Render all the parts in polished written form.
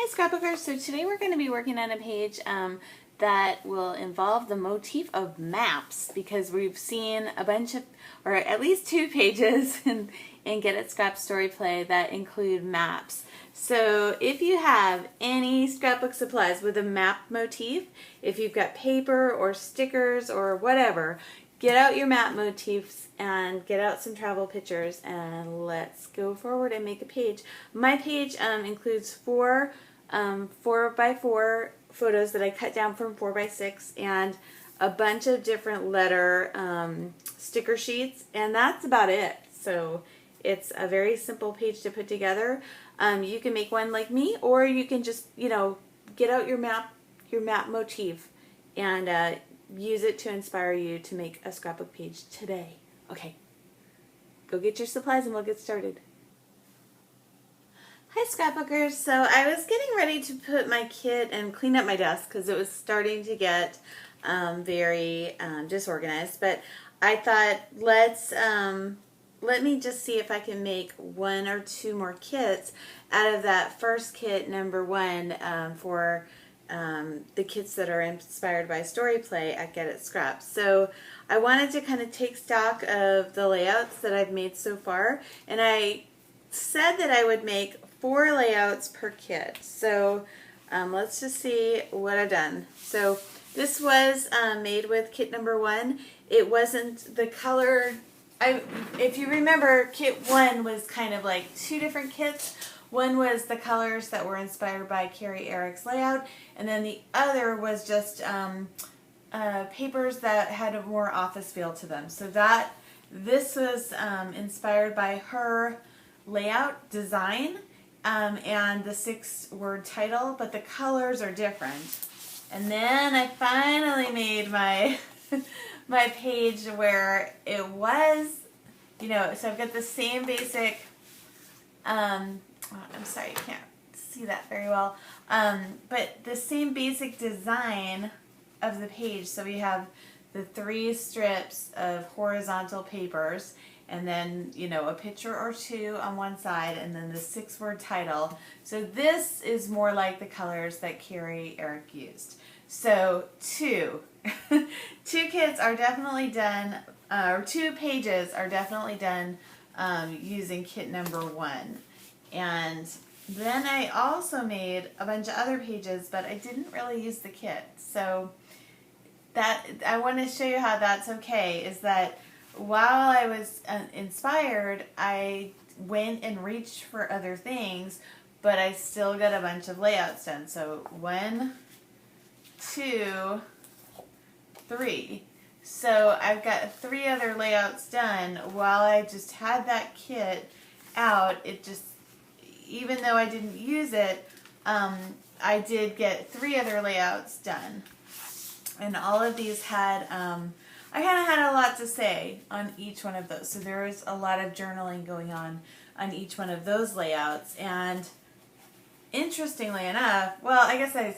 Hi Scrapbookers! So today we're going to be working on a page that will involve the motif of maps, because we've seen a bunch of, or at least two pages in Get It Scrap Story Play that include maps. So if you have any scrapbook supplies with a map motif, if you've got paper or stickers or whatever, get out your map motifs and get out some travel pictures and let's go forward and make a page. My page includes four 4x4 photos that I cut down from 4x6 and a bunch of different letter sticker sheets, and that's about it. So it's a very simple page to put together. You can make one like me, or you can just, get out your map motif and use it to inspire you to make a scrapbook page today. Okay, go get your supplies and we'll get started. Hi Scrapbookers! So I was getting ready to put my kit and clean up my desk because it was starting to get very disorganized, but I thought let me just see if I can make one or two more kits out of that first kit, number one, for the kits that are inspired by story play at Get It Scrap. So I wanted to kind of take stock of the layouts that I've made so far, and I said that I would make 4 layouts per kit. So let's just see what I've done. So this was made with kit number 1. It wasn't the color. If you remember, kit 1 was kind of like 2 different kits. One was the colors that were inspired by Carrie Eric's layout, and then the other was just papers that had a more office feel to them. So this was inspired by her layout design and the 6-word title, but the colors are different. And then I finally made my my page where it was, so I've got the same basic, I'm sorry, you can't see that very well, but the same basic design of the page. So we have the 3 strips of horizontal papers, and then, a picture or 2 on one side, and then the 6-word title. So this is more like the colors that Carrie Eric used. So 2 kits are definitely done, or 2 pages are definitely done using kit number 1. And then I also made a bunch of other pages, but I didn't really use the kit. So that I want to show you how that's okay, is that while I was inspired, I went and reached for other things, but I still got a bunch of layouts done. So 1, 2, 3. So I've got 3 other layouts done while I just had that kit out. It just, even though I didn't use it, I did get 3 other layouts done. And all of these had, I kind of had a lot to say on each one of those. So there was a lot of journaling going on each one of those layouts. And interestingly enough, well, I guess I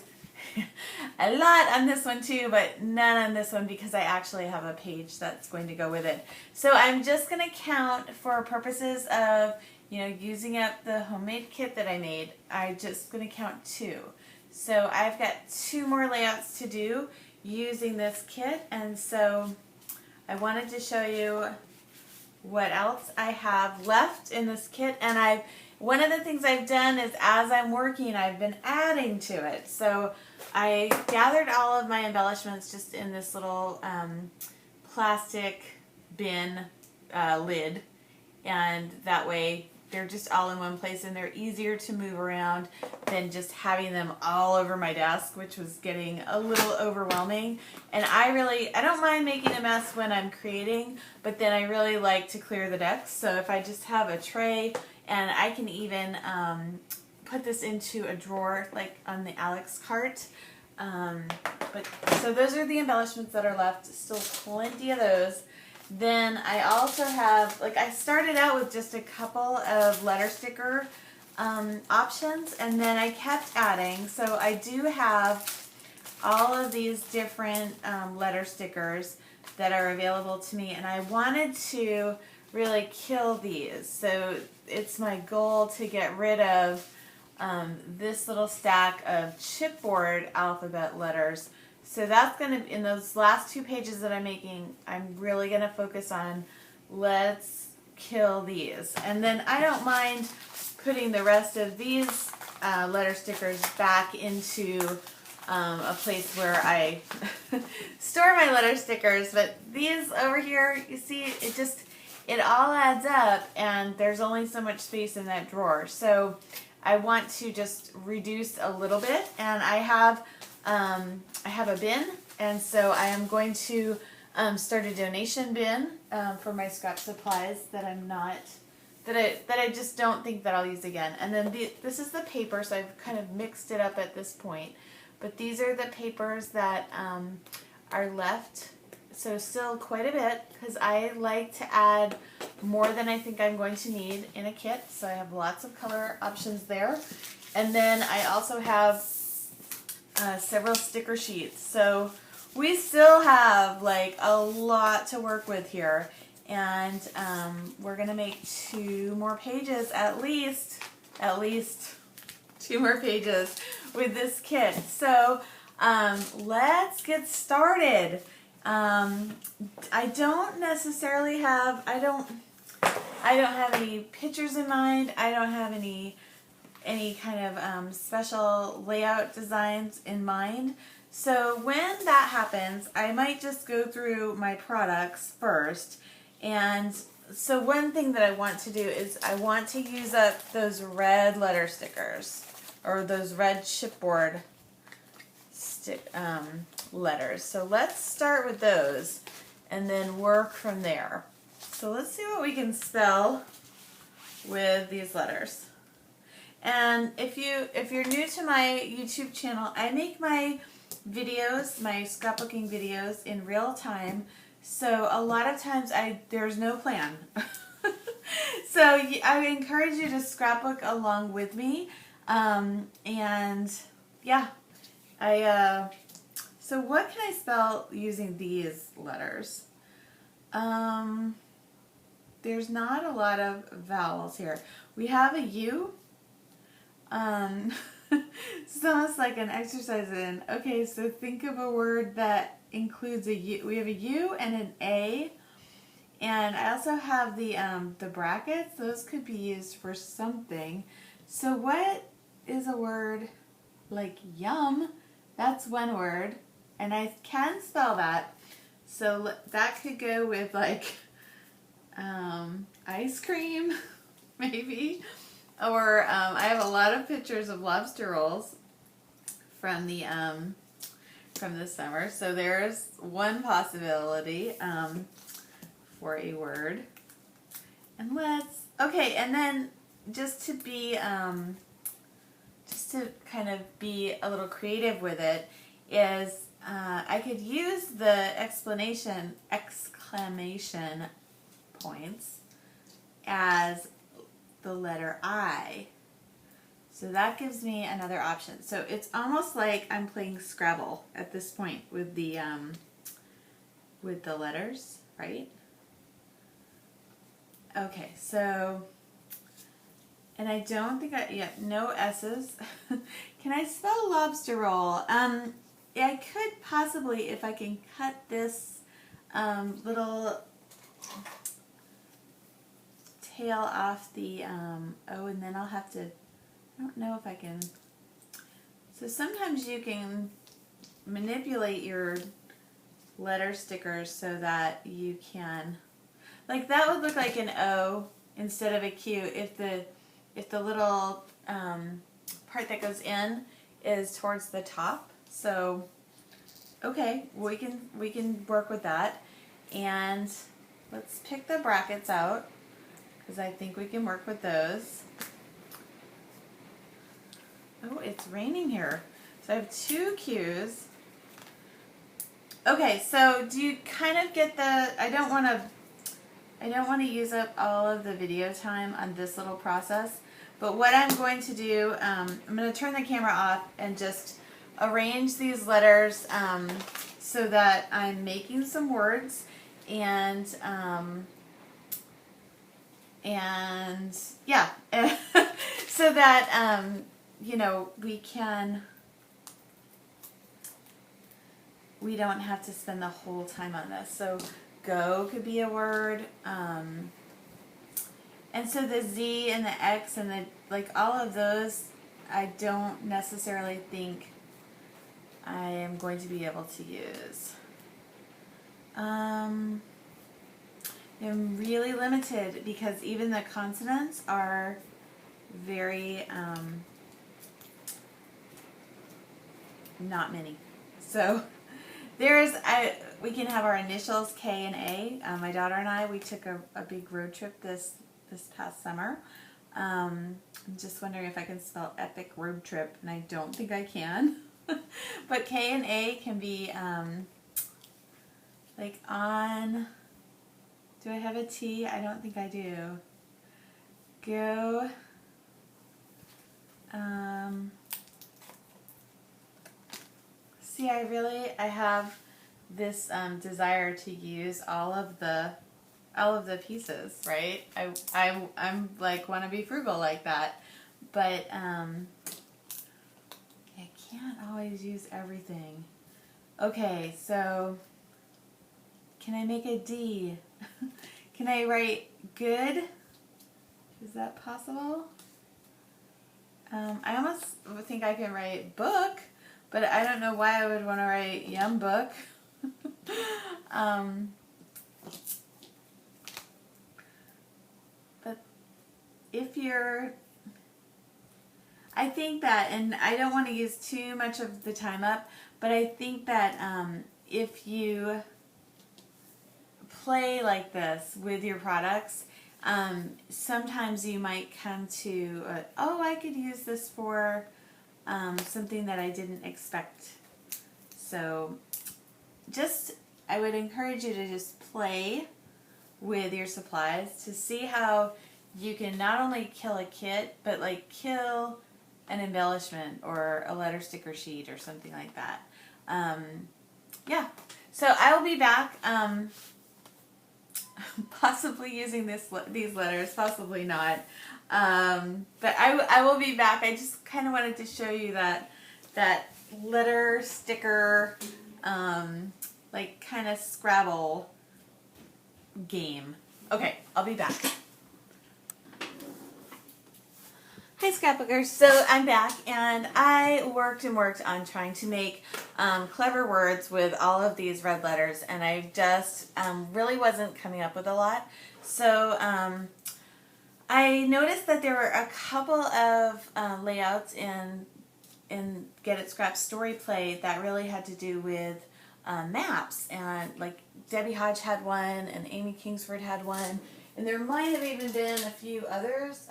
a lot on this one too, but none on this one because I actually have a page that's going to go with it. So I'm just going to count for purposes of, using up the homemade kit that I made. I'm just going to count 2. So I've got 2 more layouts to do using this kit, and so I wanted to show you what else I have left in this kit. And one of the things I've done is, as I'm working, I've been adding to it. So I gathered all of my embellishments just in this little plastic bin lid, and that way they're just all in one place and they're easier to move around than just having them all over my desk, which was getting a little overwhelming. And I don't mind making a mess when I'm creating, but then I really like to clear the decks. So if I just have a tray, and I can even put this into a drawer like on the Alex cart. So those are the embellishments that are left, still plenty of those. Then I also have, I started out with just a couple of letter sticker options, and then I kept adding. So I do have all of these different letter stickers that are available to me, and I wanted to really kill these. So it's my goal to get rid of this little stack of chipboard alphabet letters. So that's going to, in those last 2 pages that I'm making, I'm really going to focus on let's kill these. And then I don't mind putting the rest of these letter stickers back into a place where I store my letter stickers. But these over here, you see, it all adds up, and there's only so much space in that drawer. So I want to just reduce a little bit, and I have a bin, and so I am going to start a donation bin for my scrap supplies that I just don't think that I'll use again. And then this is the paper, so I've kind of mixed it up at this point. But these are the papers that are left. So still quite a bit, because I like to add more than I think I'm going to need in a kit. So I have lots of color options there. And then I also have several sticker sheets. So we still have like a lot to work with here. And we're going to make 2 more pages, at least 2 more pages with this kit. So let's get started. I don't necessarily have, I don't have any pictures in mind. I don't have any kind of special layout designs in mind. So when that happens, I might just go through my products first. And so one thing that I want to do is I want to use up those red letter stickers, or those red chipboard letters. So let's start with those and then work from there. So let's see what we can spell with these letters. And if you're new to my YouTube channel, I make my videos, my scrapbooking videos, in real time. So a lot of times there's no plan. So I encourage you to scrapbook along with me. And yeah, so what can I spell using these letters? There's not a lot of vowels here. We have a U. It's almost like an exercise in, okay, so think of a word that includes a U. We have a U and an A. And I also have the brackets. Those could be used for something. So what is a word like yum? That's one word. And I can spell that. So that could go with like ice cream, maybe. Or I have a lot of pictures of lobster rolls from the summer. So there's one possibility for a word. And okay, and then just to kind of be a little creative with it is I could use the exclamation points as the letter I. So that gives me another option. So it's almost like I'm playing Scrabble at this point with the letters, right? Okay, so, and I don't think no S's. Can I spell lobster roll? I could possibly, if I can cut this little tail off the O, and then I'll have to, I don't know if I can, so sometimes you can manipulate your letter stickers so that you can, like that would look like an O instead of a Q if the little part that goes in is towards the top. So okay, we can work with that, and let's pick the brackets out because I think we can work with those. Oh, it's raining here. So I have 2 Q's. Okay, so do you kind of get the, I don't want to use up all of the video time on this little process, but what I'm going to do, I'm going to turn the camera off and just arrange these letters so that I'm making some words, and yeah, so that you know, we don't have to spend the whole time on this. So go could be a word. And so the Z and the X and the, like, all of those, I don't necessarily think I am going to be able to use. I'm really limited because even the consonants are very, not many. So we can have our initials K and A. My daughter and I, we took a big road trip this past summer. I'm just wondering if I can spell epic road trip, and I don't think I can. But K and A can be like on. Do I have a T? I don't think I do. Go. See, I have this desire to use all of the pieces, right? I'm like want to be frugal like that, but I can't always use everything. Okay, so can I make a D? Can I write good? Is that possible? I almost think I can write book, but I don't know why I would want to write yum book. But if you're, I think that, and I don't want to use too much of the time up, but I think that if you play like this with your products, sometimes you might come to, oh, I could use this for something that I didn't expect. So I would encourage you to just play with your supplies to see how you can not only kill a kit, but like kill an embellishment or a letter sticker sheet or something like that. Yeah, so I will be back. Possibly using these letters, possibly not. But I will be back. I just kind of wanted to show you that letter sticker, like kind of Scrabble game. Okay, I'll be back. Hi scrapbookers, so I'm back, and I worked on trying to make clever words with all of these red letters, and I just really wasn't coming up with a lot. So I noticed that there were a couple of layouts in Get It Scrap Story Play that really had to do with maps, and like Debbie Hodge had one, and Amy Kingsford had one, and there might have even been a few others.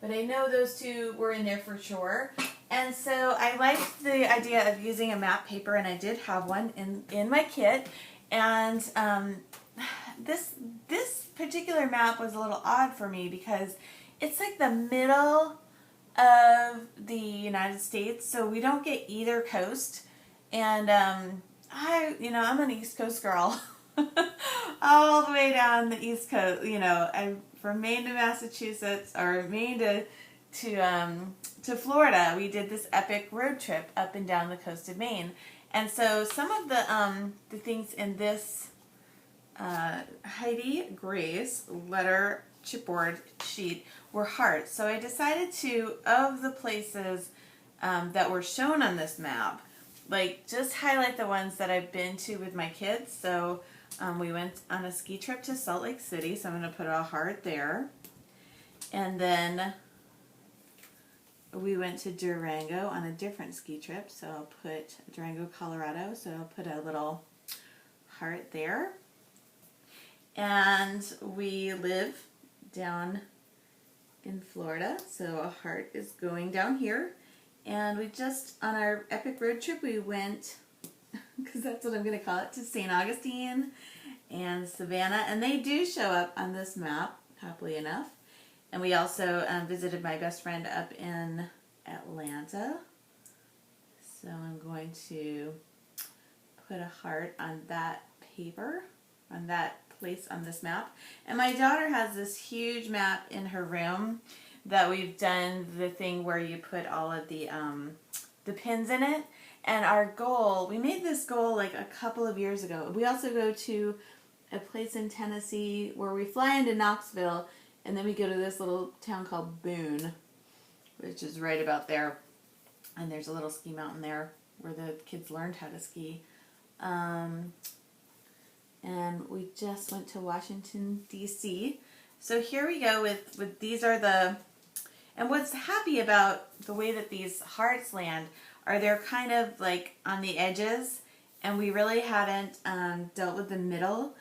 But I know those two were in there for sure. And so I liked the idea of using a map paper, and I did have one in my kit. And this particular map was a little odd for me because it's like the middle of the United States, so we don't get either coast. And I'm an East Coast girl. All the way down the East Coast, I'm from Maine to Massachusetts, or Maine to Florida. We did this epic road trip up and down the coast of Maine, and so some of the things in this Heidi Gray's letter chipboard sheet were hearts. So I decided to, of the places that were shown on this map, like just highlight the ones that I've been to with my kids. So we went on a ski trip to Salt Lake City, so I'm going to put a heart there. And then we went to Durango on a different ski trip, so I'll put Durango, Colorado, so I'll put a little heart there. And we live down in Florida, so a heart is going down here. And we just, on our epic road trip, we went, because that's what I'm going to call it, to St. Augustine and Savannah, and they do show up on this map, happily enough. And we also visited my best friend up in Atlanta, so I'm going to put a heart on that paper, on that place on this map. And my daughter has this huge map in her room that we've done the thing where you put all of the pins in it. And our goal, we made this goal like a couple of years ago. We also go to a place in Tennessee where we fly into Knoxville, and then we go to this little town called Boone, which is right about there. And there's a little ski mountain there where the kids learned how to ski. And we just went to Washington, D.C. So here we go with these are the, and what's happy about the way that these hearts land are they're kind of like on the edges, and we really haven't dealt with the middle.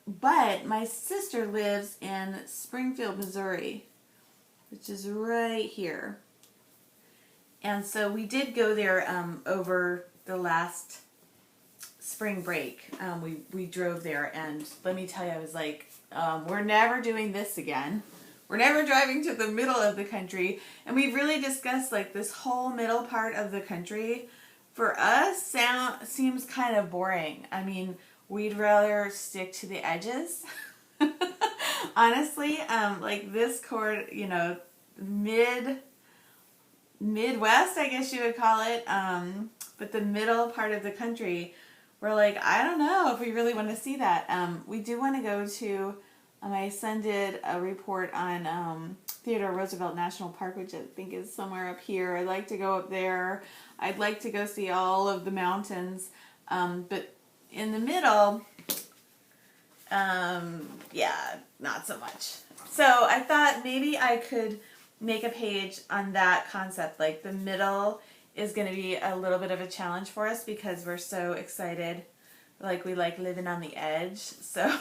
But my sister lives in Springfield, Missouri, which is right here. And so we did go there over the last spring break. We drove there, and let me tell you, I was like, we're never doing this again. We're never driving to the middle of the country. And we really discussed like this whole middle part of the country. For us, seems kind of boring. I mean, we'd rather stick to the edges. Honestly, like this Midwest, I guess you would call it, but the middle part of the country, we're like, I don't know if we really want to see that. We do want to go to, my son did a report on Theodore Roosevelt National Park, which I think is somewhere up here. I'd like to go up there. I'd like to go see all of the mountains, but in the middle, yeah, not so much. So I thought maybe I could make a page on that concept. Like the middle is going to be a little bit of a challenge for us because we're so excited. Like we like living on the edge. So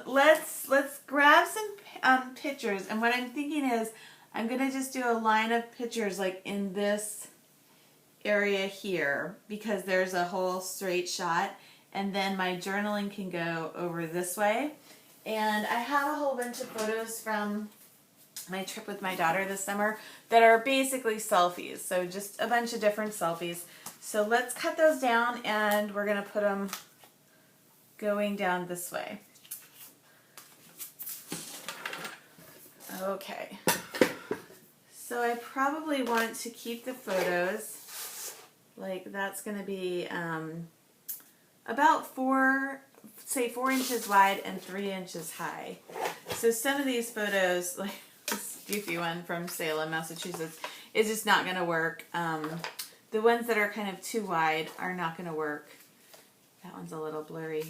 let's grab some pictures. And what I'm thinking is I'm going to just do a line of pictures like in this area here because there's a whole straight shot, and then my journaling can go over this way. And I have a whole bunch of photos from my trip with my daughter this summer that are basically selfies, so just a bunch of different selfies. So let's cut those down, and we're going to put them going down this way. Okay, so I probably want to keep the photos like that's going to be about 4 inches wide and 3 inches high. So some of these photos, like this goofy one from Salem, Massachusetts, is just not going to work. The ones that are kind of too wide are not going to work. That one's a little blurry.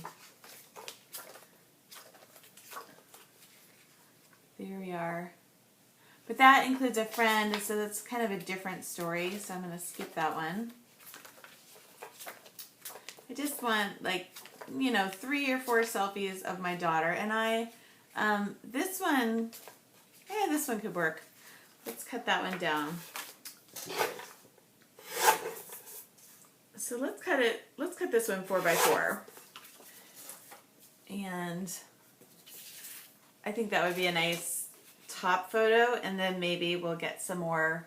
There we are. But that includes a friend, so that's kind of a different story, so I'm going to skip that one. I just want, like, 3 or 4 selfies of my daughter and I. This one could work. Let's cut that one down. So let's cut this one 4x4. And I think that would be a nice top photo, and then maybe we'll get some more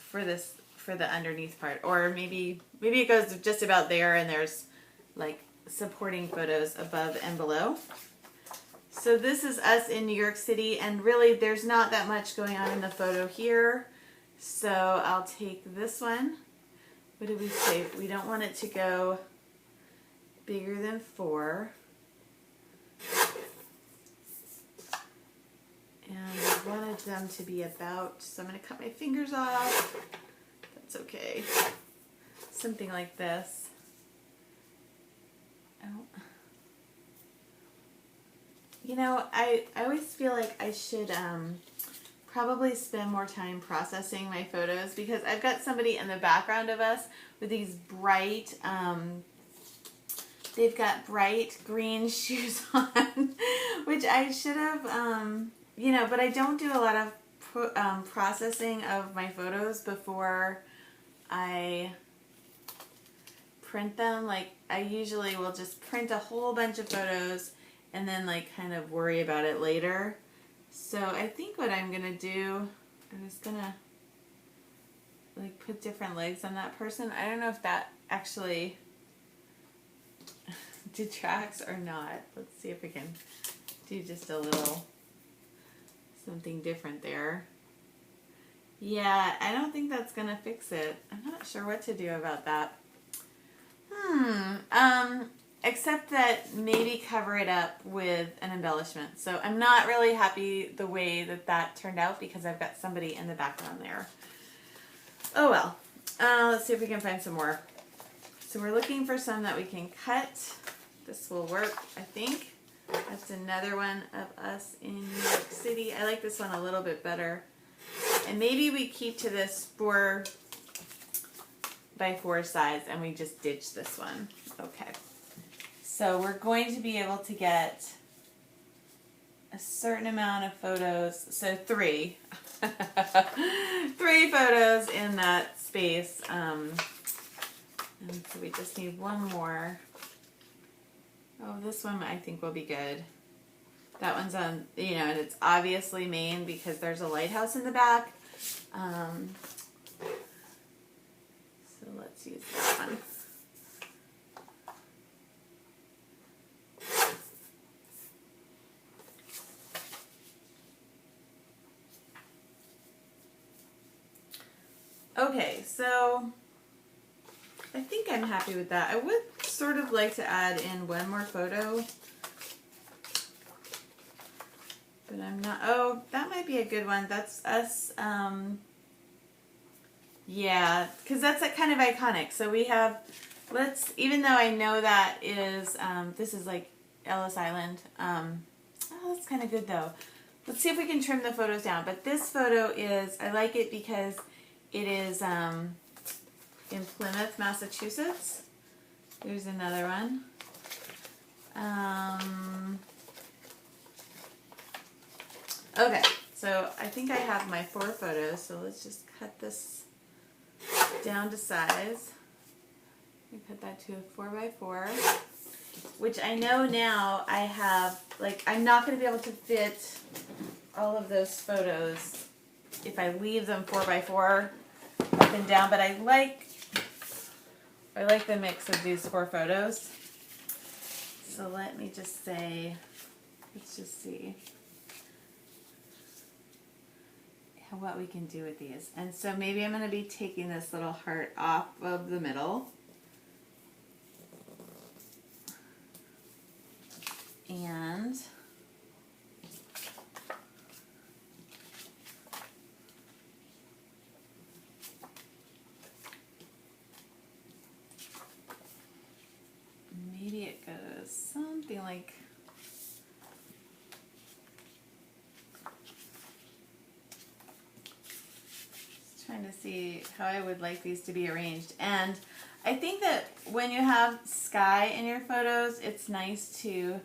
for the underneath part, or maybe it goes just about there and there's like supporting photos above and below. So this is us in New York City, and really there's not that much going on in the photo here, so I'll take this one. What did we say? We don't want it to go bigger than 4. And I wanted them to be about, so I'm going to cut my fingers off. That's okay. Something like this. Oh. I always feel like I should probably spend more time processing my photos, because I've got somebody in the background of us with these bright, they've got bright green shoes on, which I should have, but I don't do a lot of processing of my photos before I print them. Like, I usually will just print a whole bunch of photos and then like kind of worry about it later. So I think what I'm gonna do, I'm just gonna like put different legs on that person. I don't know if that actually detracts or not. Let's see if we can do just a little something different there. Yeah, I don't think that's going to fix it. I'm not sure what to do about that. Except that maybe cover it up with an embellishment. So I'm not really happy the way that that turned out because I've got somebody in the background there. Oh well. Let's see if we can find some more. So we're looking for some that we can cut. This will work, I think. That's another one of us in New York City. I like this one a little bit better. And maybe we keep to this 4x4 size and we just ditch this one. Okay. So we're going to be able to get a certain amount of photos. So 3. 3 photos in that space. And so we just need one more. Oh, this one I think will be good. That one's on, you know, and it's obviously Maine because there's a lighthouse in the back. So let's use that one. Okay, so I think I'm happy with that. I would sort of like to add in one more photo. But I'm not, oh, that might be a good one. That's us, yeah, because that's kind of iconic. So we have, even though I know that is, this is like Ellis Island. Oh, that's kind of good though. Let's see if we can trim the photos down. But this photo is, I like it because it is in Plymouth, Massachusetts. There's another one. Okay, so I think I have my 4 photos, so let's just cut this down to size. We put that to a 4x4, which I know now I have, like, I'm not going to be able to fit all of those photos if I leave them 4x4 up and down, but I like the mix of these 4 photos. So let me just say, let's just see what we can do with these. And so maybe I'm going to be taking this little heart off of the middle. And maybe it goes something like, trying to see how I would like these to be arranged. And I think that when you have sky in your photos, it's nice to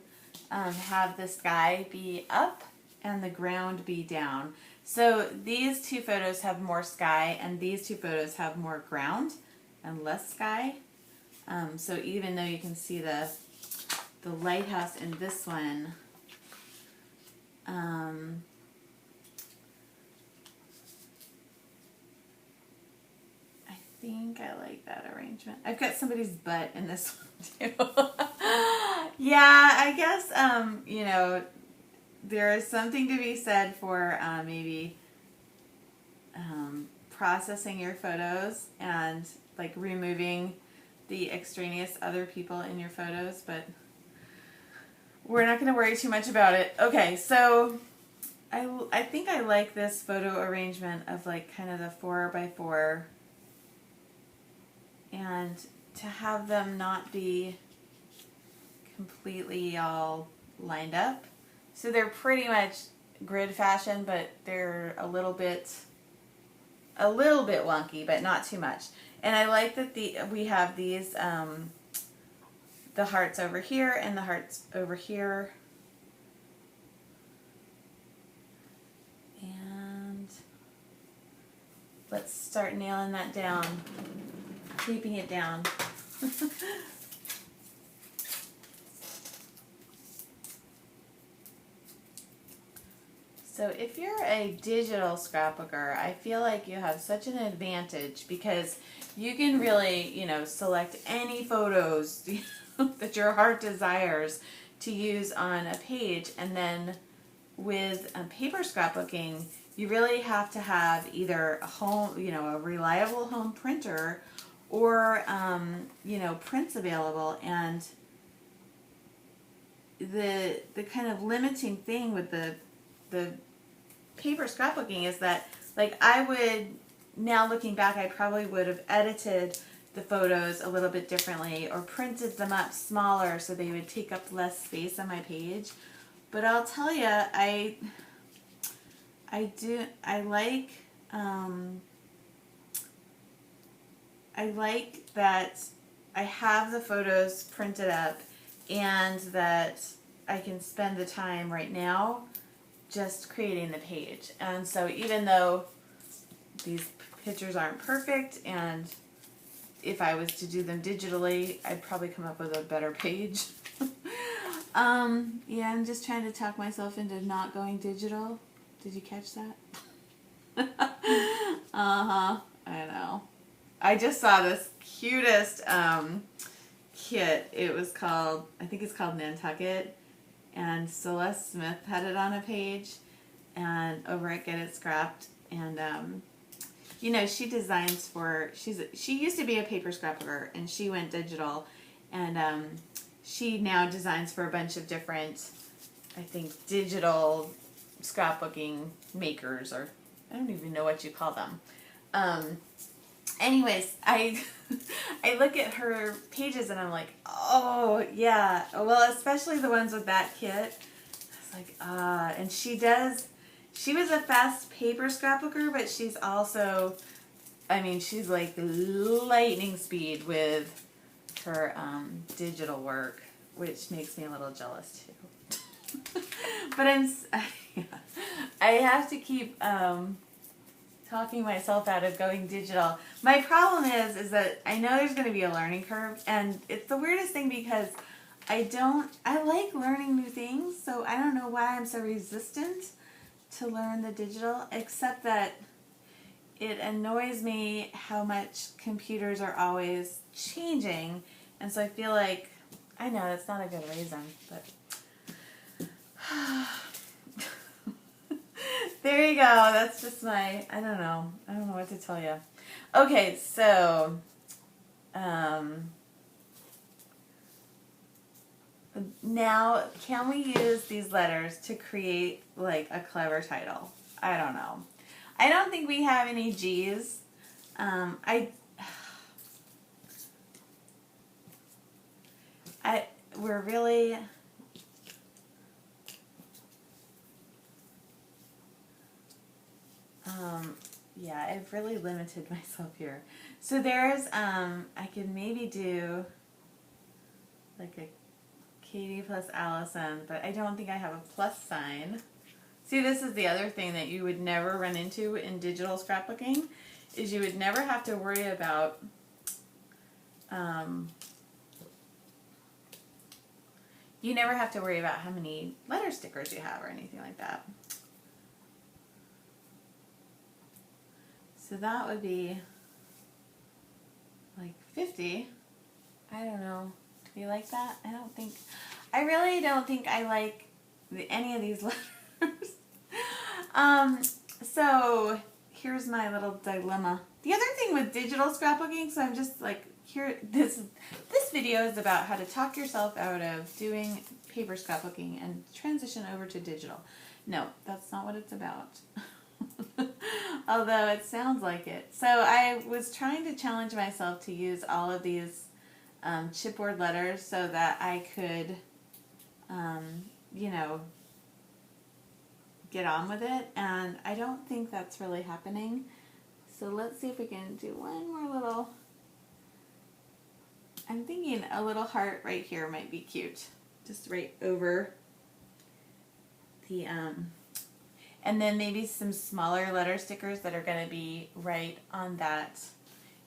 have the sky be up and the ground be down. So these 2 photos have more sky and these 2 photos have more ground and less sky. So even though you can see the lighthouse in this one, I think I like that arrangement. I've got somebody's butt in this one too. Yeah, I guess, you know, there is something to be said for maybe processing your photos and like removing the extraneous other people in your photos, but we're not going to worry too much about it. Okay, so I think I like this photo arrangement of like kind of the 4x4 and to have them not be completely all lined up. So they're pretty much grid fashion, but they're a little bit wonky, but not too much. And I like that we have these the hearts over here and the hearts over here. And let's start nailing that down, keeping it down. So if you're a digital scrapbooker, I feel like you have such an advantage because you can really, you know, select any photos that your heart desires to use on a page. And then with paper scrapbooking, you really have to have either a home, a reliable home printer, or prints available. And the kind of limiting thing with the paper scrapbooking is that, like, now looking back, I probably would have edited the photos a little bit differently, or printed them up smaller so they would take up less space on my page. But I'll tell you, I like that I have the photos printed up, and that I can spend the time right now just creating the page. And so even though these pictures aren't perfect, and if I was to do them digitally, I'd probably come up with a better page. Yeah, I'm just trying to talk myself into not going digital. Did you catch that? Uh-huh, I know. I just saw this cutest kit. It was called, I think it's called Nantucket, and Celeste Smith had it on a page, and over at Get It Scrapped. And she designs for, she used to be a paper scrapbooker, and she went digital, and she now designs for a bunch of different, I think, digital scrapbooking makers, or I don't even know what you call them. Anyways, I look at her pages and I'm like, oh yeah, well, especially the ones with that kit. I was like, and she was a fast paper scrapbooker, but she's also, she's like lightning speed with her digital work, which makes me a little jealous too. But I have to keep talking myself out of going digital. My problem is that I know there's going to be a learning curve, and it's the weirdest thing because I like learning new things, so I don't know why I'm so resistant to learn the digital, except that it annoys me how much computers are always changing, and so I feel like, I know that's not a good reason, but there you go. That's just I don't know what to tell you. Okay, so now can we use these letters to create like a clever title? I don't know. I don't think we have any G's. We're really, yeah, I've really limited myself here. So there's, I can maybe do like a Katie plus Allison, but I don't think I have a plus sign. See, this is the other thing that you would never run into in digital scrapbooking, is you would never have to worry about, you never have to worry about how many letter stickers you have or anything like that. So that would be like 50. I don't know. Do you like that? I really don't think I like any of these letters. So here's my little dilemma. The other thing with digital scrapbooking, so I'm just like, here, this video is about how to talk yourself out of doing paper scrapbooking and transition over to digital. No, that's not what it's about. Although it sounds like it. So I was trying to challenge myself to use all of these chipboard letters so that I could, get on with it. And I don't think that's really happening. So let's see if we can do one more little. I'm thinking a little heart right here might be cute. Just right over the, and then maybe some smaller letter stickers that are going to be right on that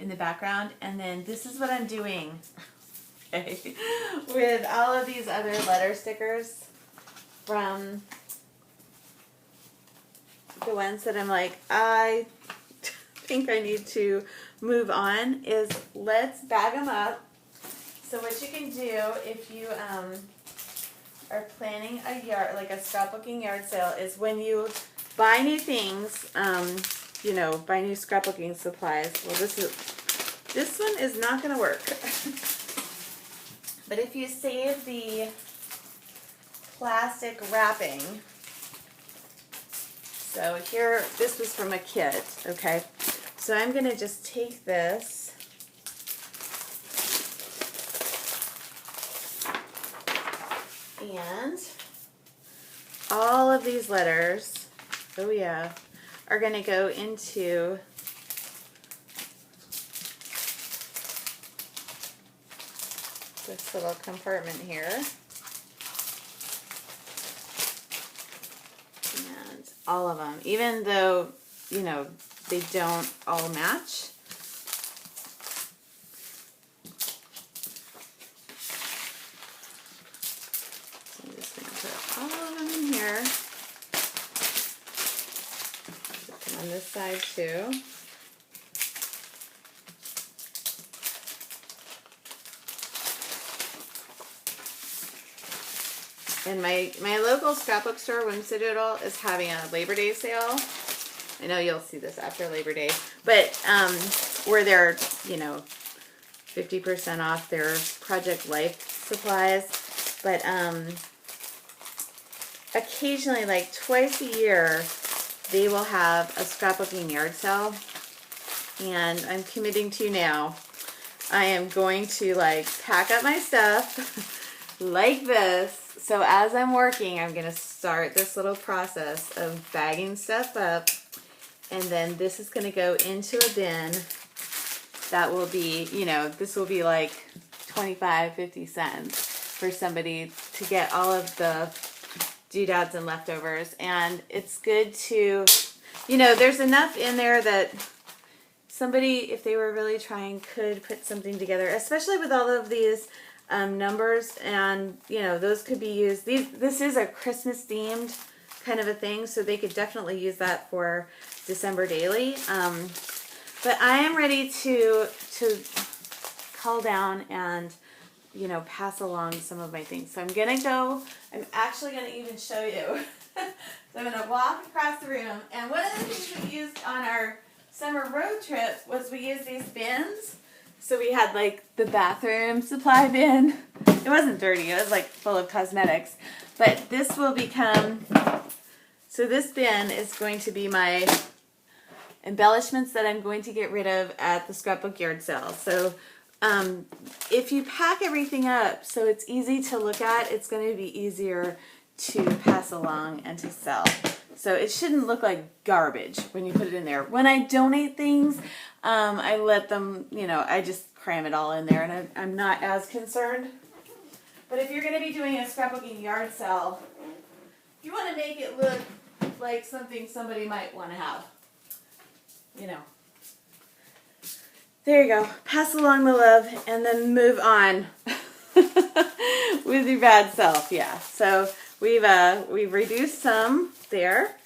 in the background. And then this is what I'm doing, okay, with all of these other letter stickers from the ones that I'm like, I think I need to move on, is let's bag them up. So what you can do if you are planning a yard, like a scrapbooking yard sale, is when you buy new things, you know, buy new scrapbooking supplies. Well, this one is not going to work. But if you save the plastic wrapping, so here, this was from a kit, okay? So I'm going to just take this and all of these letters, oh yeah, are going to go into this little compartment here. And all of them, even though, you know, they don't all match. So I'm just going to put all of them in here. Put them on this side too. And my local scrapbook store, Whimsidoodle, is having a Labor Day sale. I know you'll see this after Labor Day, but where they're, you know, 50% off their Project Life supplies. But occasionally, like twice a year, they will have a scrapbooking yard sale. And I'm committing to now. I am going to like pack up my stuff like this. So as I'm working, I'm going to start this little process of bagging stuff up, and then this is going to go into a bin that will be, you know, this will be like 25, 50 cents for somebody to get all of the doodads and leftovers. And it's good to, you know, there's enough in there that somebody, if they were really trying, could put something together, especially with all of these numbers, and you know, those could be used. This is a Christmas themed kind of a thing, so they could definitely use that for December daily. But I am ready to call down and, you know, pass along some of my things. So I'm gonna go. I'm actually gonna even show you. So I'm gonna walk across the room, and one of the things we used on our summer road trip was we used these bins. So we had like the bathroom supply bin. It wasn't dirty, it was like full of cosmetics. But this will become, so this bin is going to be my embellishments that I'm going to get rid of at the scrapbook yard sale. So if you pack everything up so it's easy to look at, it's going to be easier to pass along and to sell. So it shouldn't look like garbage when you put it in there. When I donate things, I let them, you know, I just cram it all in there, and I'm not as concerned. But if you're going to be doing a scrapbooking yard sale, you want to make it look like something somebody might want to have. You know. There you go. Pass along the love and then move on with your bad self. Yeah. So we've reduced some there.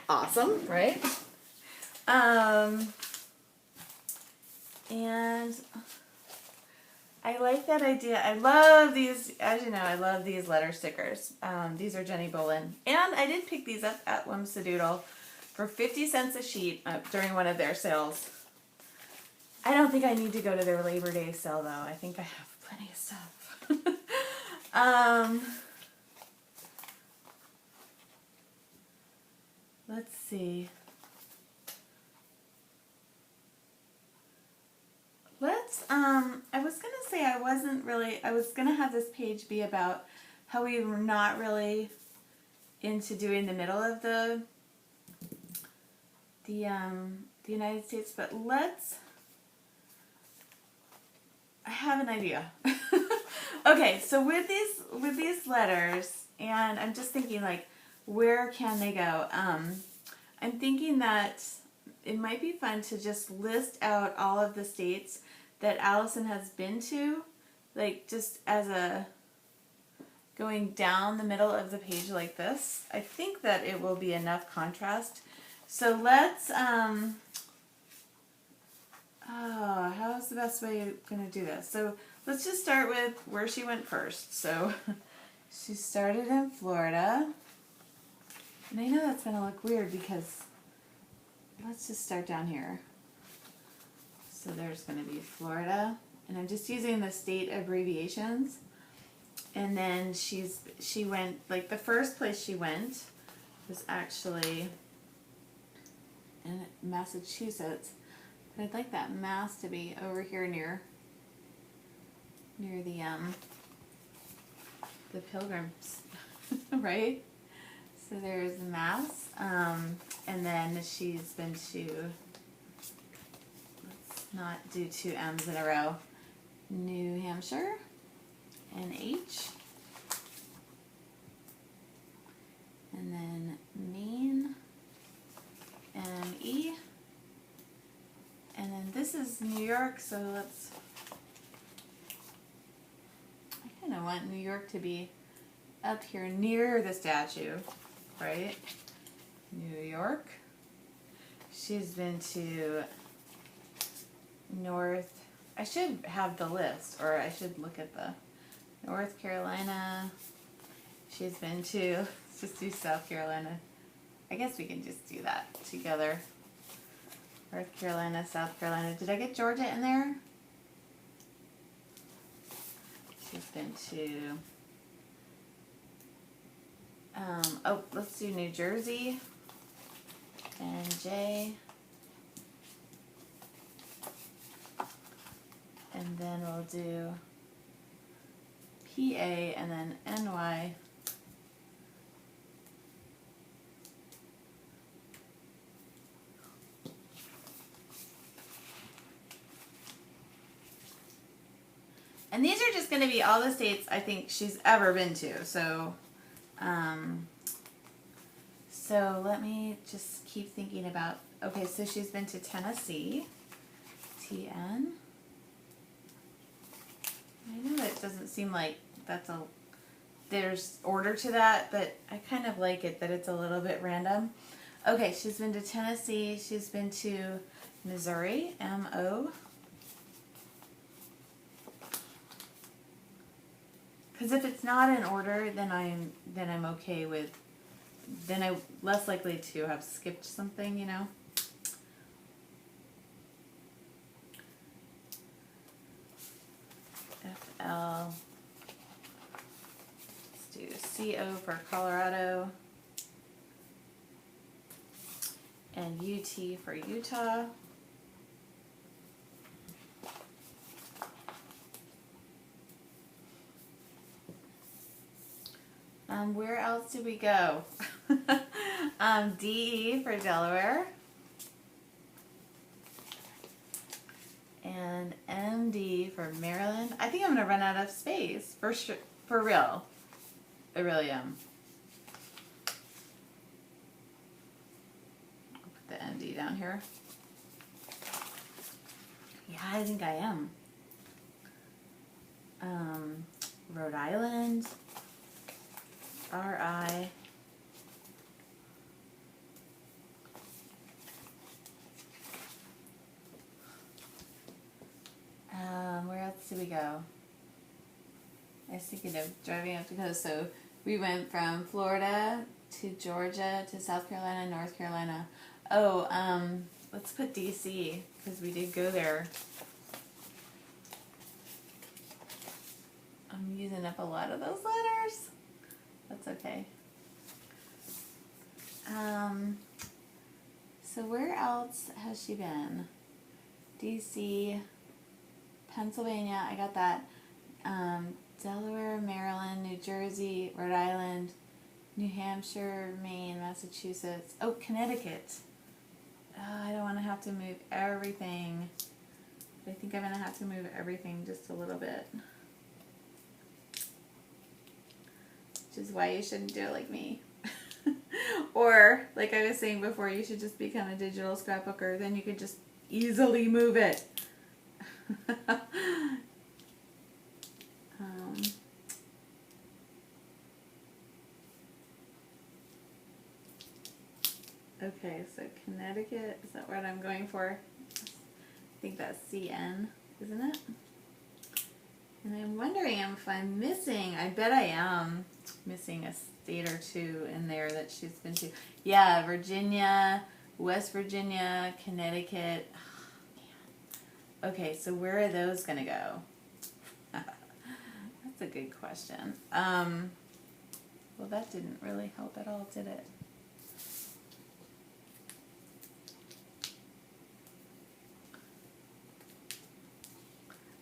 Awesome, right? And I like that idea. I love these, as you know, I love these letter stickers. These are Jenny Bolin. And I did pick these up at Whimsidoodle for 50 cents a sheet during one of their sales. I don't think I need to go to their Labor Day sale, though. I think I have plenty of stuff. Let's see. I was going to say I was going to have this page be about how we were not really into doing the middle of the United States, but I have an idea. Okay, so with these letters, and I'm just thinking, like, where can they go? I'm thinking that it might be fun to just list out all of the states that Allison has been to, like just as a going down the middle of the page like this. I think that it will be enough contrast. So let's, how's the best way you're going to do this? So let's just start with where she went first. So she started in Florida. And I know that's going to look weird because let's just start down here. So there's going to be Florida. And I'm just using the state abbreviations. And then she went, like the first place she went was actually in Massachusetts. But I'd like that Mass to be over here near the Pilgrims, right? So there's Mass, and then she's been to, let's not do two M's in a row, New Hampshire, NH, and then Maine, ME, and then this is New York, so let's, I kind of want New York to be up here near the statue, right? New York. She's been to North, I should have the list, or I should look at the North Carolina. She's been to, let's just do South Carolina. I guess we can just do that together. North Carolina, South Carolina. Did I get Georgia in there? She's been to, oh, let's do New Jersey, NJ, and then we'll do PA, and then NY, and these are just going to be all the states I think she's ever been to. So, so let me just keep thinking about, okay, so she's been to Tennessee, TN. I know it doesn't seem like there's order to that, but I kind of like it that it's a little bit random. Okay, she's been to Tennessee, she's been to Missouri, MO. Because if it's not in order, then I'm okay with, then I'm less likely to have skipped something, you know. FL. Let's do CO for Colorado. And UT for Utah. Where else did we go? DE for Delaware. And MD for Maryland. I think I'm going to run out of space. For sure, for real. I really am. I'll put the MD down here. Yeah, I think I am. Rhode Island. RI. Where else did we go? I was thinking of driving up the coast. So we went from Florida to Georgia to South Carolina, North Carolina. Oh, let's put DC because we did go there. I'm using up a lot of those letters. That's okay. So where else has she been? DC, Pennsylvania, I got that. Delaware, Maryland, New Jersey, Rhode Island, New Hampshire, Maine, Massachusetts. Oh, Connecticut. I don't want to have to move everything. I think I'm going to have to move everything just a little bit. Which is why you shouldn't do it like me. Or, like I was saying before, you should just become a digital scrapbooker. Then you could just easily move it. Okay, so Connecticut, is that what I'm going for? I think that's CN, isn't it? And I'm wondering if I'm missing, I bet I am missing a state or two in there that she's been to. Yeah, Virginia, West Virginia, Connecticut. Oh, okay, so where are those going to go? That's a good question. Well, that didn't really help at all, did it?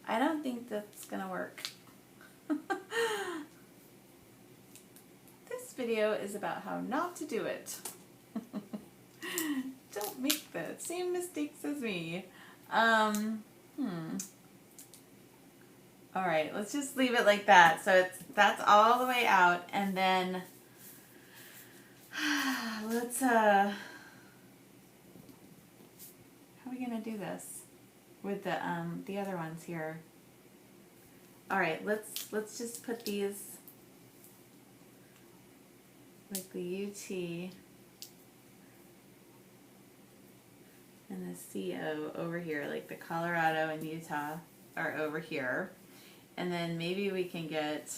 I don't think that's going to work. This video is about how not to do it. Don't make the same mistakes as me. Alright, let's just leave it like that. So that's all the way out, and then let's how are we gonna do this with the other ones here? Alright, let's just put these like the UT and the CO over here, like the Colorado and Utah are over here. And then maybe we can get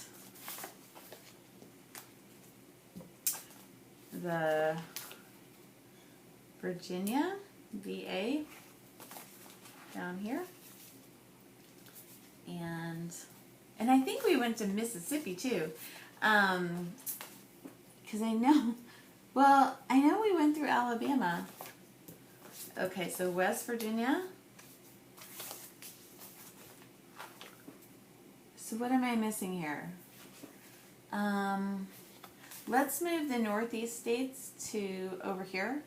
the Virginia, VA, down here. And I think we went to Mississippi too. Because I know we went through Alabama. Okay, so West Virginia. So what am I missing here? Let's move the Northeast states to over here.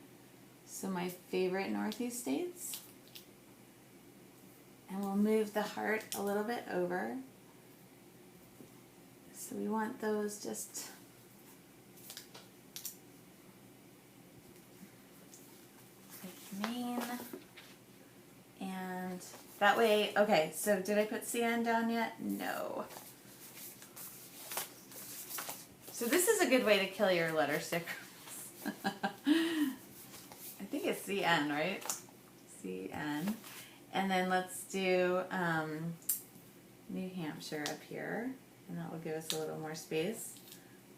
So my favorite Northeast states. And we'll move the heart a little bit over. So we want those just like Maine. And that way, okay, so did I put CN down yet? No. So this is a good way to kill your letter stickers. I think it's CN, right? CN. And then let's do New Hampshire up here, and that will give us a little more space.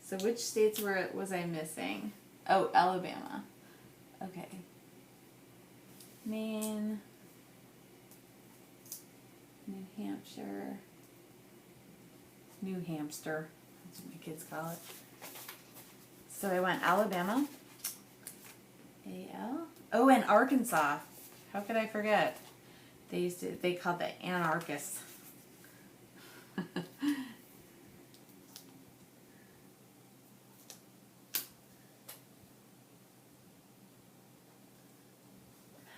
So which states was I missing? Oh, Alabama. Okay. Maine. New Hampshire. New Hamster. That's what my kids call it. So I went Alabama. AL. Oh, and Arkansas. How could I forget? They called that Anarchist.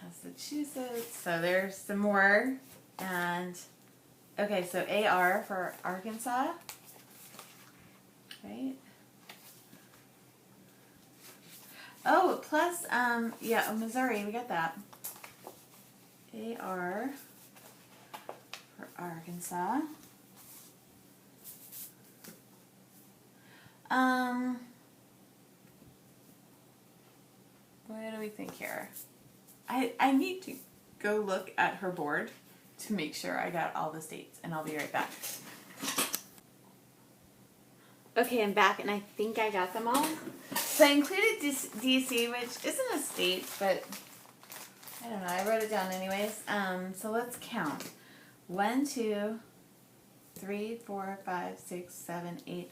Massachusetts. So there's some more. And okay, so AR for Arkansas. Right? Oh, plus yeah, Missouri, we got that. AR for Arkansas. What do we think here? I need to go look at her board to make sure I got all the states, and I'll be right back. Okay, I'm back, and I think I got them all. So I included DC, which isn't a state, but I don't know, I wrote it down anyways. So let's count. 1, 2, 3, 4, 5, 6, 7, 8,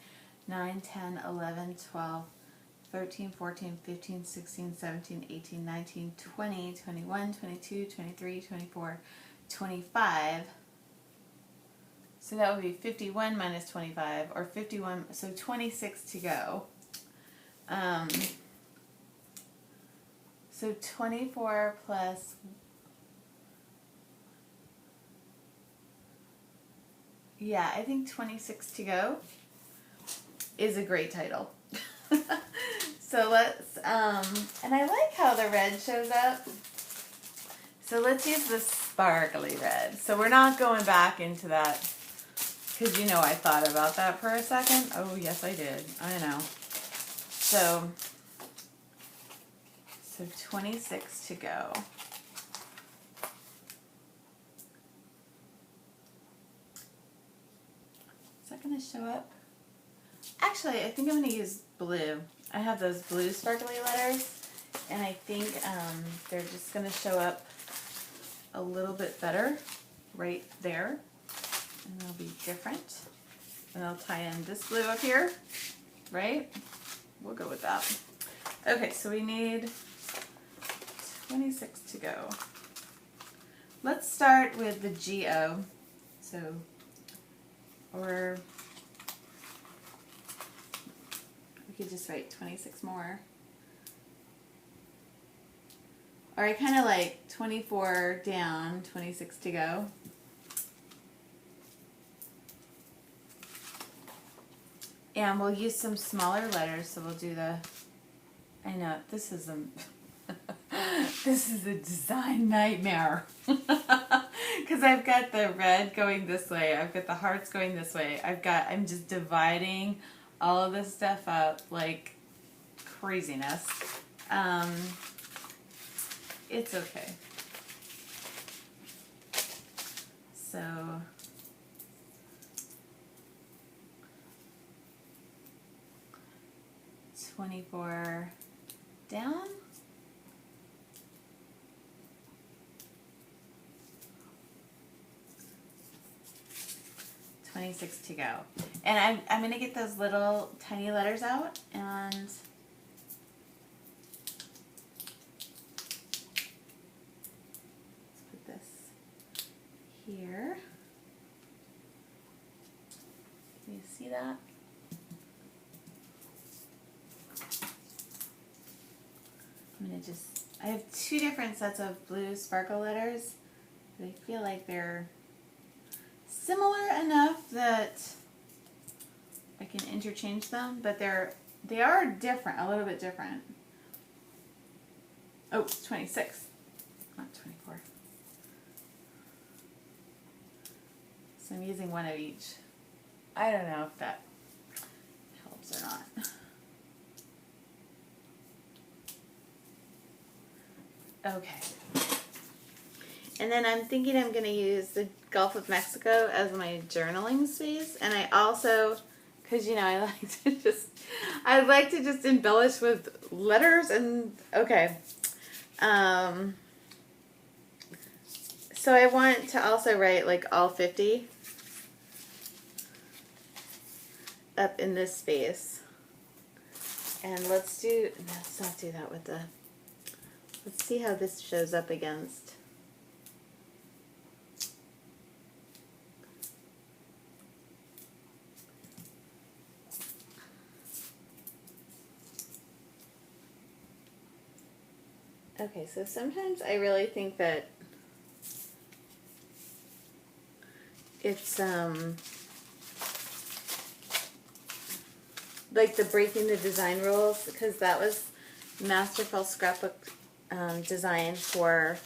9, 10, 11, 12, 13, 14, 15, 16, 17, 18, 19, 20, 21, 22, 23, 24, 25. So that would be 51 minus 25, or 51, so 26 to go. So 24 plus, yeah, I think 26 to go is a great title. So let's, and I like how the red shows up. So let's use the sparkly red. So we're not going back into that, because you know I thought about that for a second. Oh, yes, I did. I know. So 26 to go. that going to show up? Actually, I think I'm going to use blue. I have those blue sparkly letters, and I think they're just going to show up a little bit better right there, and they'll be different. And I'll tie in this blue up here, right? We'll go with that. Okay, so we need 26 to go. Let's start with the GO. So, or we could just write 26 more. Or I kind of like 24 down, 26 to go. And we'll use some smaller letters, so we'll do the, I know, this is a, this is a design nightmare. Because I've got the red going this way, I've got the hearts going this way, I'm just dividing all of this stuff up like craziness. It's okay. So, 24 down. $26 to go. And I'm going to get those little tiny letters out and let's put this here. Can you see that? I'm going to just, I have two different sets of blue sparkle letters, but I feel like they're similar enough that I can interchange them, but they are different, a little bit different. Oh, it's 26, not 24. So I'm using one of each. I don't know if that helps or not. Okay. And then I'm thinking I'm going to use the Gulf of Mexico as my journaling space. And I also, because you know, I like to just embellish with letters and, okay. So I want to also write like all 50 up in this space. And let's not do that with the, let's see how this shows up against. Okay, so sometimes I really think that it's like the breaking the design rules, because that was Masterful Scrapbook design for,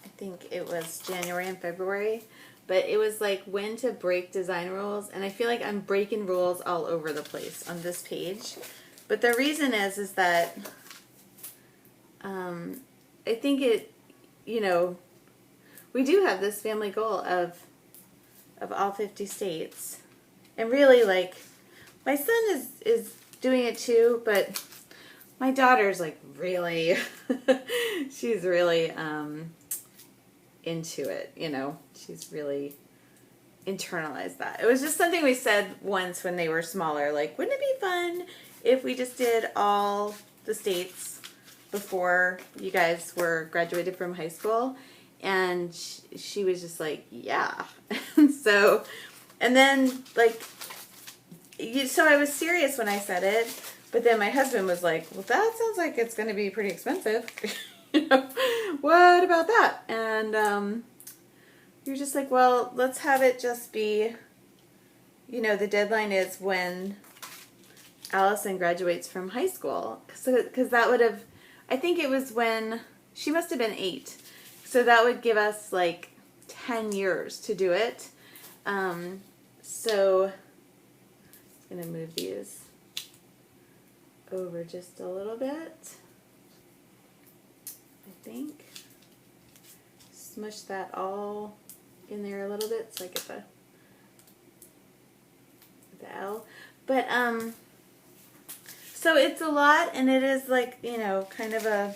I think it was January and February, but it was like when to break design rules, and I feel like I'm breaking rules all over the place on this page. But the reason is that I think it, you know, we do have this family goal of all 50 states. And really, like, my son is doing it too, but my daughter's like really, she's really into it, you know. She's really internalized that. It was just something we said once when they were smaller, like, wouldn't it be fun if we just did all the states before you guys were graduated from high school? And she was just like, yeah. So, and then like, so I was serious when I said it, but then my husband was like, well, that sounds like it's going to be pretty expensive. You know, what about that? And you're just like, well, let's have it just be, you know, the deadline is when Allison graduates from high school. Because that would have, I think it was when, she must have been 8. So that would give us like 10 years to do it. So I'm going to move these over just a little bit, I think. Smush that all in there a little bit so I get L. But, so it's a lot, and it is like, you know, kind of a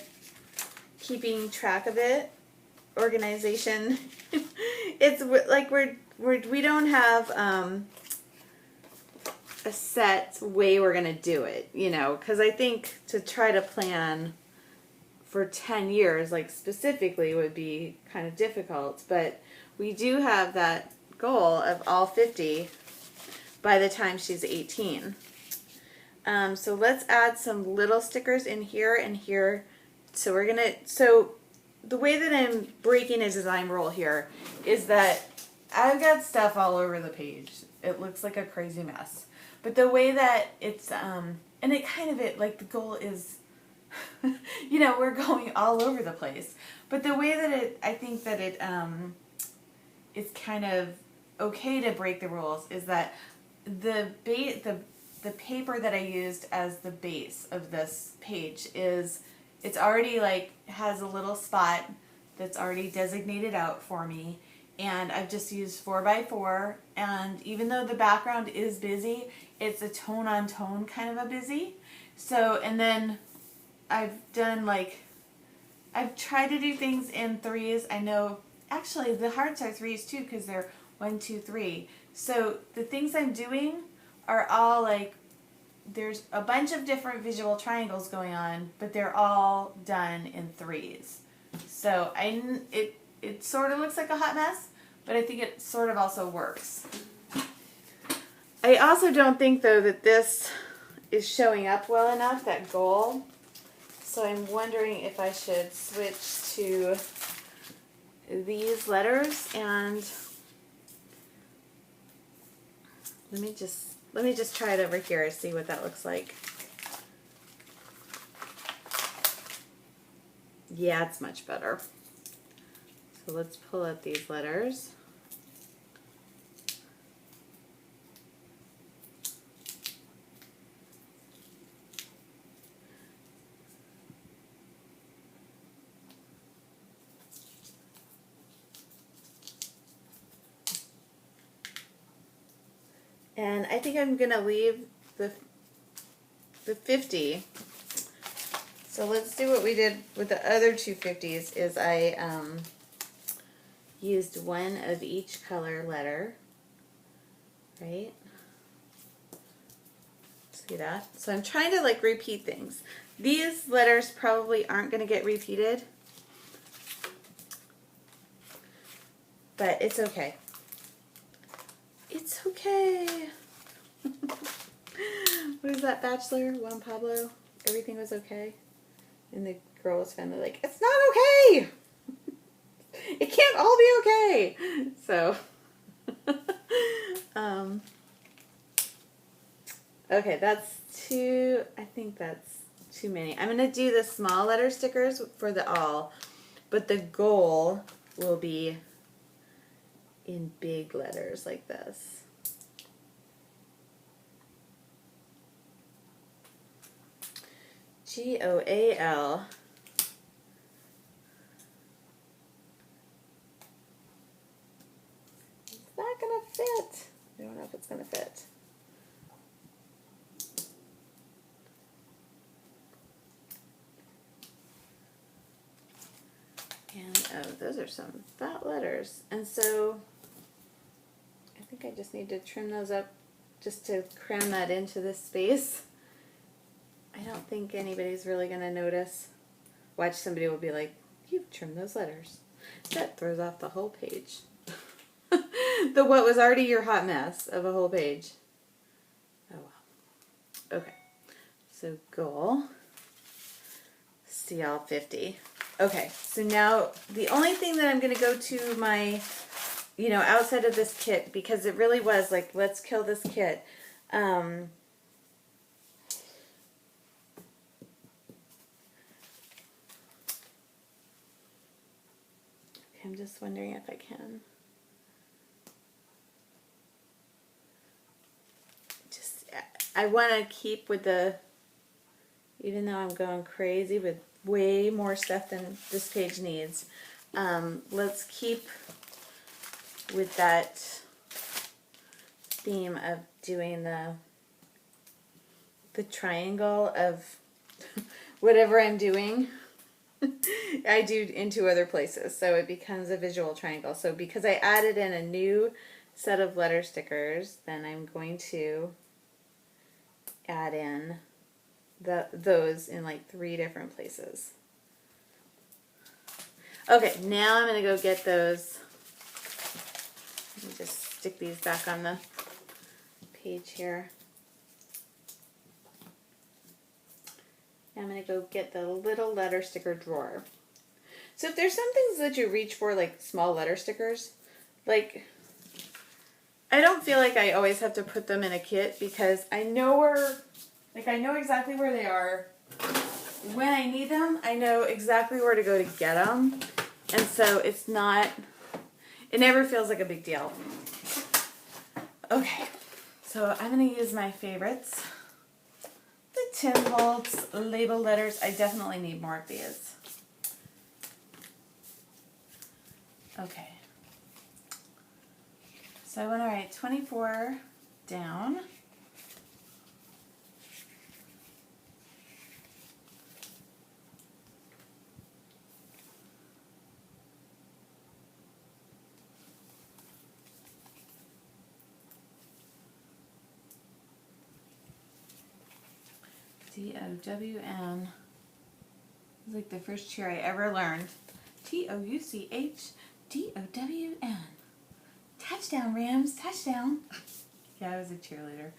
keeping track of it, organization. It's like we don't have, a set way we're going to do it, you know, because I think to try to plan for 10 years, like specifically, would be kind of difficult, but we do have that goal of all 50 by the time she's 18. So let's add some little stickers in here and here. So the way that I'm breaking a design rule here is that I've got stuff all over the page. It looks like a crazy mess. But the way that it's, and it kind of, like the goal is, you know, we're going all over the place. But the way that I think that it's kind of okay to break the rules is that the paper that I used as the base of this page it's already has a little spot that's already designated out for me, and I've just used 4x4, and even though the background is busy, it's a tone on tone kind of a busy. So, and then I've done I've tried to do things in threes. I know actually the hearts are threes too, because they're 1, 2, 3. So the things I'm doing are all there's a bunch of different visual triangles going on, but they're all done in threes. So it sort of looks like a hot mess, but I think it sort of also works. I also don't think though that this is showing up well enough, that goal. So I'm wondering if I should switch to these letters, and let me just try it over here and see what that looks like. Yeah, it's much better. So let's pull up these letters. And I think I'm going to leave the 50. So let's do what we did with the other two 50s, is I used one of each color letter, right? See that? So I'm trying to repeat things. These letters probably aren't going to get repeated, but it's okay. It's okay. What is that, Bachelor? Juan Pablo? Everything was okay? And the girl was finally like, it's not okay! It can't all be okay! So, okay, that's too, I think that's too many. I'm going to do the small letter stickers for the all, but the goal will be in big letters like this. G-O-A-L. Is that gonna fit? I don't know if it's gonna fit. And oh, those are some fat letters. And so I think I just need to trim those up just to cram that into this space. I don't think anybody's really going to notice. Watch, somebody will be like, you've trimmed those letters. That throws off the whole page. The what was already your hot mess of a whole page. Oh well. Okay. So goal. See all 50. Okay. So now the only thing that I'm going to go to my, outside of this kit, because it really was let's kill this kit. I'm just wondering if I can. I want to keep with even though I'm going crazy with way more stuff than this page needs, let's keep with that theme of doing the triangle of whatever I'm doing. I do in two other places, so it becomes a visual triangle. So because I added in a new set of letter stickers, then I'm going to add in those in like 3 different places. Okay, now I'm going to go get those. Let me just stick these back on the page here. I'm going to go get the little letter sticker drawer. So if there's some things that you reach for, like small letter stickers, like I don't feel like I always have to put them in a kit because I know I know exactly where they are. When I need them, I know exactly where to go to get them. And so it never feels like a big deal. Okay, so I'm going to use my favorites. The Tim Holtz label letters. I definitely need more of these. Okay. So I want to write 24 down. D-O-W-N. It's like the first cheer I ever learned. T-O-U-C-H-D-O-W-N. Touchdown, Rams, touchdown. Yeah, I was a cheerleader.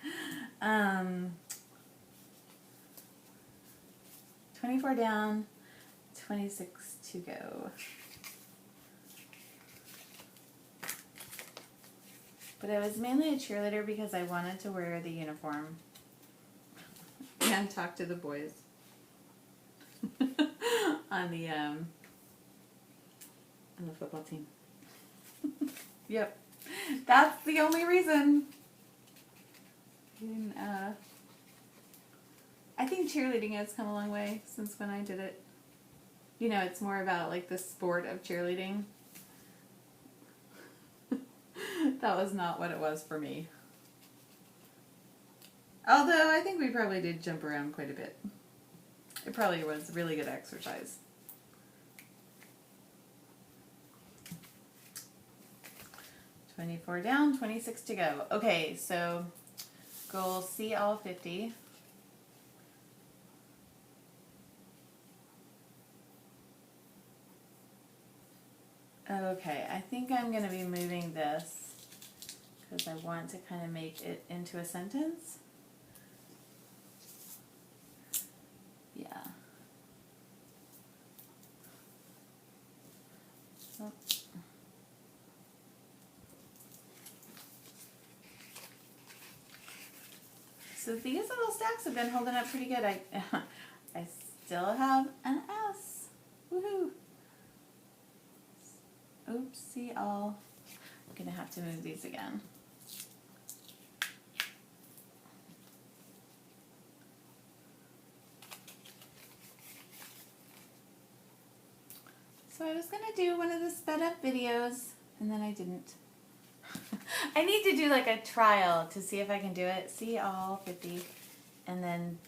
24 down, 26 to go. But I was mainly a cheerleader because I wanted to wear the uniform and talk to the boys on the football team. Yep, that's the only reason. I think cheerleading has come a long way since when I did it. You know, it's more about like the sport of cheerleading. That was not what it was for me. Although I think we probably did jump around quite a bit. It probably was really good exercise. $24 down, 26 to go. Okay, so goal see all 50. Okay, I think I'm going to be moving this because I want to kind of make it into a sentence. Yeah. Oh. So these little stacks have been holding up pretty good. I still have an S. Woohoo! Oopsie all. I'm going to have to move these again. So I was going to do one of the sped up videos, and then I didn't. I need to do like a trial to see if I can do it. See all 50, and then,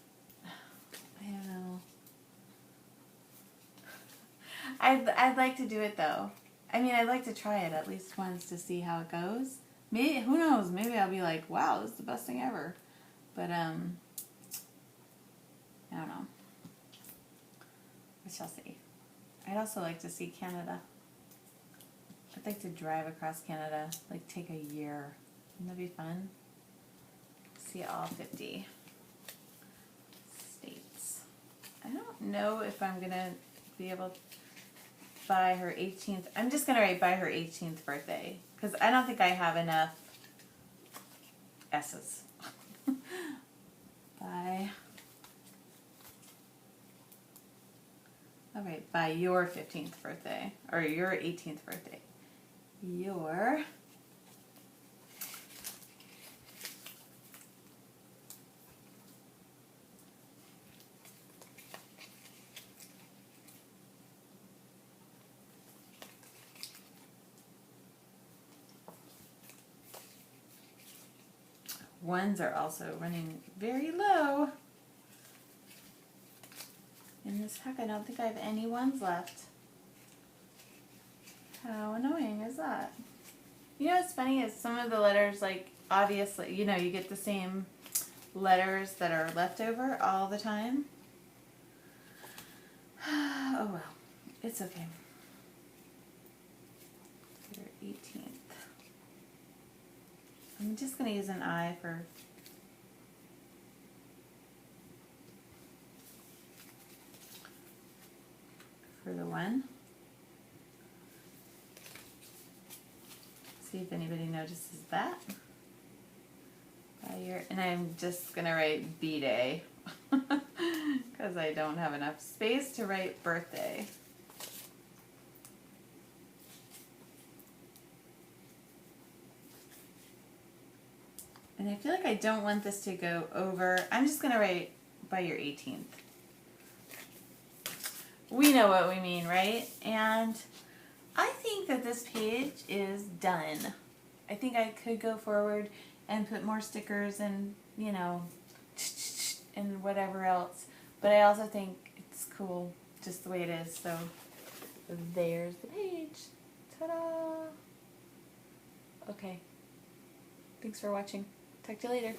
I don't know. I'd like to do it though. I mean, I'd like to try it at least once to see how it goes. Maybe, who knows, maybe I'll be like, wow, this is the best thing ever. But, I don't know. We shall see. I'd also like to see Canada. I'd like to drive across Canada, like take a year. Wouldn't that be fun? See all 50 states. I don't know if I'm going to be able to by her 18th. I'm just going to write by her 18th birthday because I don't think I have enough S's. By, all right, by your 15th birthday or your 18th birthday. Your ones are also running very low. In this pack, I don't think I have any ones left. How annoying is that? You know what's funny is some of the letters, like, obviously, you know, you get the same letters that are left over all the time. Oh well, it's okay. Your 18th. I'm just going to use an I for the one. See if anybody notices that. And I'm just going to write B-Day because I don't have enough space to write birthday. And I feel like I don't want this to go over. I'm just going to write by your 18th. We know what we mean, right? And I think that this page is done. I think I could go forward and put more stickers and, you know, and whatever else. But I also think it's cool just the way it is. So there's the page. Ta-da! Okay. Thanks for watching. Talk to you later.